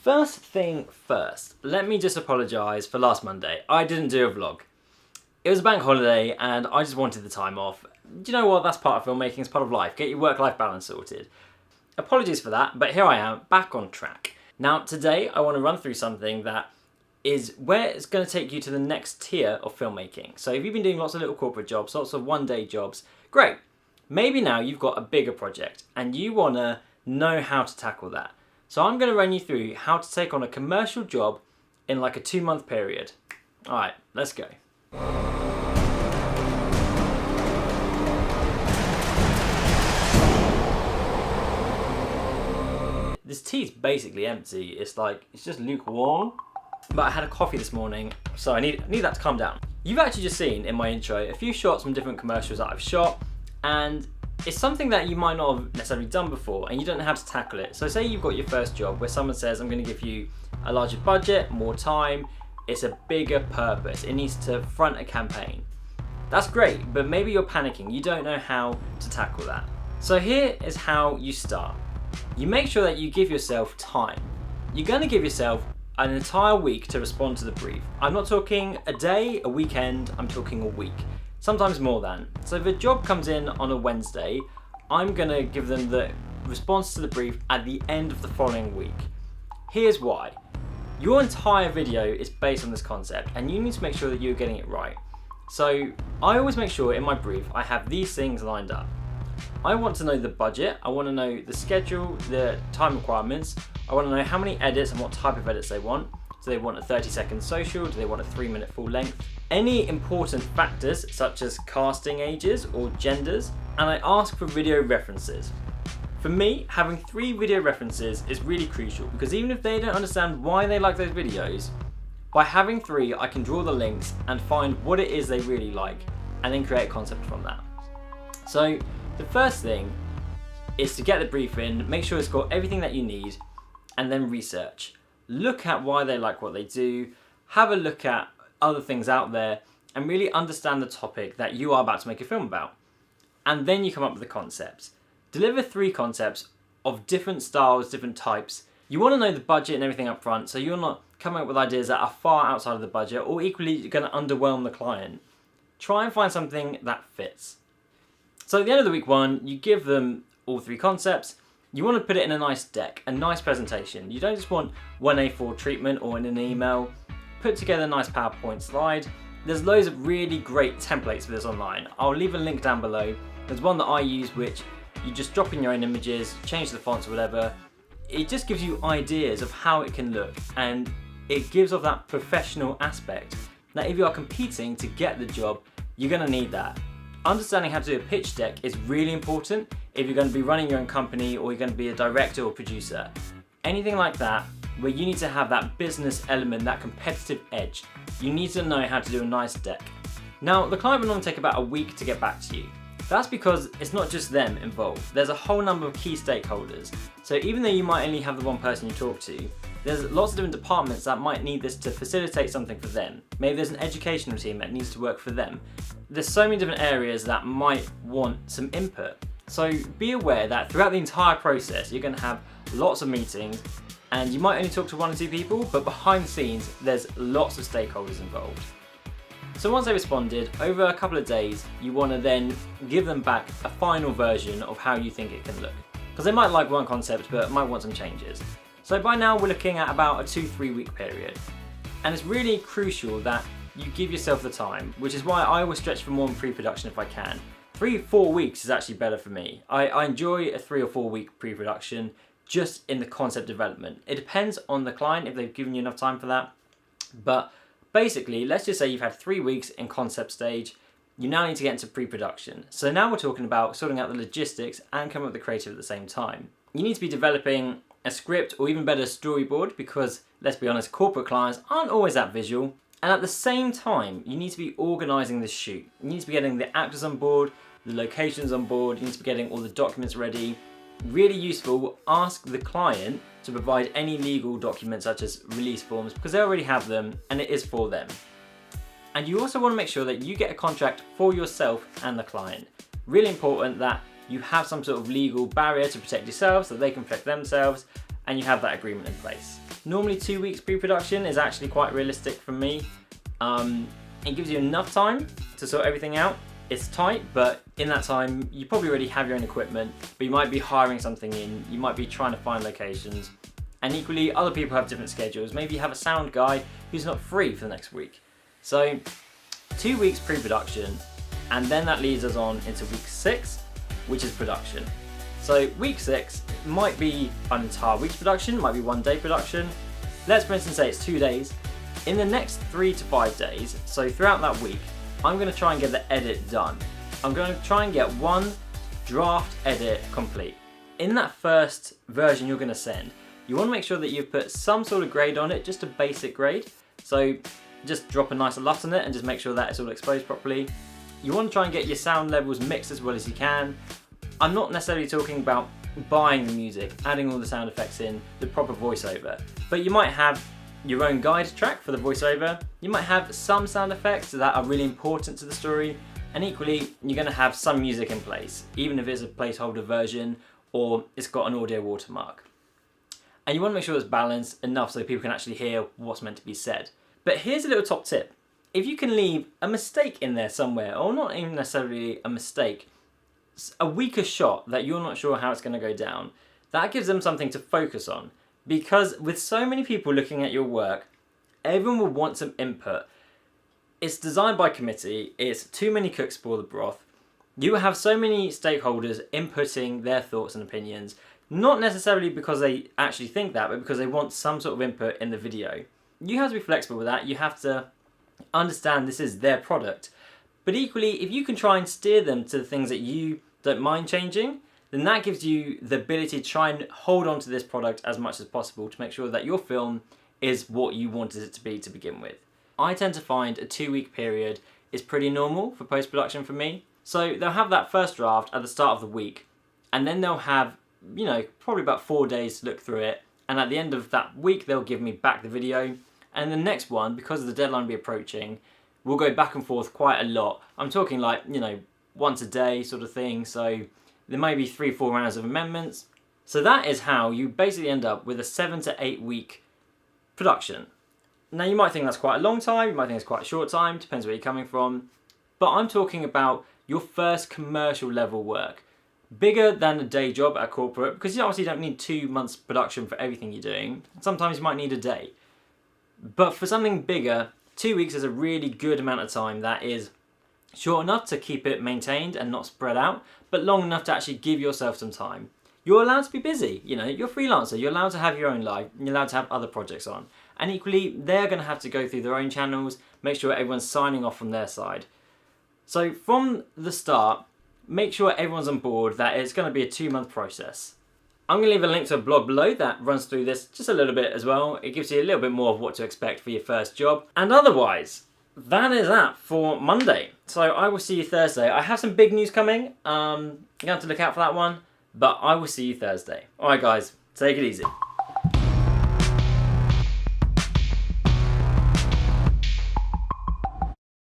First thing first, let me just apologise for last Monday. I didn't do a vlog. It was a bank holiday and I just wanted the time off. Do you know what? That's part of filmmaking, it's part of life. Get your work-life balance sorted. Apologies for that, but here I am, back on track. Now today I want to run through something that is where it's going to take you to the next tier of filmmaking. So if you've been doing lots of little corporate jobs, lots of one-day jobs, great. Maybe now you've got a bigger project and you want to know how to tackle that. So I'm going to run you through how to take on a commercial job in like a 2-month period. Alright, let's go. This tea's basically empty. It's just lukewarm. But I had a coffee this morning, so I need that to calm down. You've actually just seen in my intro a few shots from different commercials that I've shot, and it's something that you might not have necessarily done before and you don't know how to tackle it. So say you've got your first job where someone says, I'm going to give you a larger budget, more time, it's a bigger purpose, it needs to front a campaign. That's great, but maybe you're panicking, you don't know how to tackle that. So here is how you start. You make sure that you give yourself time. You're going to give yourself an entire week to respond to the brief. I'm not talking a day, a weekend, I'm talking a week. Sometimes more than. So if a job comes in on a Wednesday, I'm gonna give them the response to the brief at the end of the following week. Here's why. Your entire video is based on this concept and you need to make sure that you're getting it right. So I always make sure in my brief I have these things lined up. I want to know the budget, I want to know the schedule, the time requirements, I want to know how many edits and what type of edits they want. Do they want a 30-second social? Do they want a 3-minute full length? Any important factors such as casting ages or genders, and I ask for video references. For me, having 3 video references is really crucial because even if they don't understand why they like those videos, by having 3 I can draw the links and find what it is they really like and then create a concept from that. So the first thing is to get the brief in, make sure it's got everything that you need, and then research. Look at why they like what they do, have a look at other things out there, and really understand the topic that you are about to make a film about. And then you come up with the concepts. Deliver 3 concepts of different styles, different types. You want to know the budget and everything up front, so you're not coming up with ideas that are far outside of the budget, or equally you're going to underwhelm the client. Try and find something that fits. So at the end of the week 1, you give them all 3 concepts. You want to put it in a nice deck, a nice presentation. You don't just want one A4 treatment or in an email. Put together a nice PowerPoint slide. There's loads of really great templates for this online. I'll leave a link down below. There's one that I use which you just drop in your own images, change the fonts or whatever. It just gives you ideas of how it can look and it gives off that professional aspect that if you are competing to get the job, you're going to need that. Understanding how to do a pitch deck is really important if you're going to be running your own company or you're going to be a director or producer. Anything like that, where you need to have that business element, that competitive edge, you need to know how to do a nice deck. Now, the client will normally take about a week to get back to you. That's because it's not just them involved. There's a whole number of key stakeholders. So even though you might only have the one person you talk to, there's lots of different departments that might need this to facilitate something for them. Maybe there's an educational team that needs to work for them. There's so many different areas that might want some input. So be aware that throughout the entire process, you're going to have lots of meetings and you might only talk to 1 or 2 people, but behind the scenes, there's lots of stakeholders involved. So once they responded, over a couple of days, you want to then give them back a final version of how you think it can look. Because they might like one concept, but might want some changes. So by now, we're looking at about a 2-3 week period. And it's really crucial that you give yourself the time, which is why I always stretch for more in pre-production if I can. 3-4 weeks is actually better for me. I enjoy a 3 or 4 week pre-production just in the concept development. It depends on the client if they've given you enough time for that. But basically, let's just say you've had 3 weeks in concept stage, you now need to get into pre-production. So now we're talking about sorting out the logistics and coming up with the creative at the same time. You need to be developing a script or even better storyboard because, let's be honest, corporate clients aren't always that visual. And at the same time, you need to be organising the shoot. You need to be getting the actors on board, the locations on board, you need to be getting all the documents ready. Really useful, ask the client to provide any legal documents such as release forms because they already have them and it is for them. And you also want to make sure that you get a contract for yourself and the client. Really important that you have some sort of legal barrier to protect yourself so they can protect themselves and you have that agreement in place. Normally 2 weeks pre-production is actually quite realistic for me. It gives you enough time to sort everything out. It's tight, but in that time, you probably already have your own equipment, but you might be hiring something in, you might be trying to find locations, and equally, other people have different schedules. Maybe you have a sound guy who's not free for the next week. So 2 weeks pre-production, and then that leads us on into week 6, which is production. So week 6 might be an entire week's production, might be 1 day production. Let's for instance say it's 2 days. In the next 3 to 5 days, so throughout that week, I'm going to try and get the edit done. I'm going to try and get 1 draft edit complete. In that first version you're going to send, you want to make sure that you've put some sort of grade on it, just a basic grade. So just drop a nice LUT on it and just make sure that it's all exposed properly. You want to try and get your sound levels mixed as well as you can. I'm not necessarily talking about buying the music, adding all the sound effects in, the proper voiceover, but you might have your own guide track for the voiceover. You might have some sound effects that are really important to the story, and equally you're going to have some music in place, even if it's a placeholder version or it's got an audio watermark. And you want to make sure it's balanced enough so people can actually hear what's meant to be said. But here's a little top tip. If you can leave a mistake in there somewhere, or not even necessarily a mistake, a weaker shot that you're not sure how it's going to go down, that gives them something to focus on. Because with so many people looking at your work, everyone will want some input. It's designed by committee, it's too many cooks spoil the broth. You have so many stakeholders inputting their thoughts and opinions, not necessarily because they actually think that, but because they want some sort of input in the video. You have to be flexible with that, you have to understand this is their product. But equally, if you can try and steer them to the things that you don't mind changing, then that gives you the ability to try and hold on to this product as much as possible to make sure that your film is what you wanted it to be to begin with. I tend to find a 2 week period is pretty normal for post-production for me. So they'll have that first draft at the start of the week, and then they'll have, you know, probably about 4 days to look through it, and at the end of that week they'll give me back the video, and the next one, because the deadline will be approaching, we'll go back and forth quite a lot. I'm talking like, you know, once a day sort of thing, so there may be 3-4 rounds of amendments. So that is how you basically end up with a 7 to 8 week production. Now you might think that's quite a long time, you might think it's quite a short time, depends where you're coming from, but I'm talking about your first commercial level work. Bigger than a day job at a corporate, because you obviously don't need 2 months production for everything you're doing. Sometimes you might need a day. But for something bigger, 2 weeks is a really good amount of time that is short enough to keep it maintained and not spread out, but long enough to actually give yourself some time. You're allowed to be busy, you know, you're a freelancer, you're allowed to have your own life, you're allowed to have other projects on. And equally, they're going to have to go through their own channels, make sure everyone's signing off from their side. So from the start, make sure everyone's on board that it's going to be a 2-month process. I'm going to leave a link to a blog below that runs through this just a little bit as well. It gives you a little bit more of what to expect for your first job. And otherwise, that is that for Monday. So I will see you Thursday. I have some big news coming. You're going to have to look out for that one. But I will see you Thursday. Alright guys, take it easy.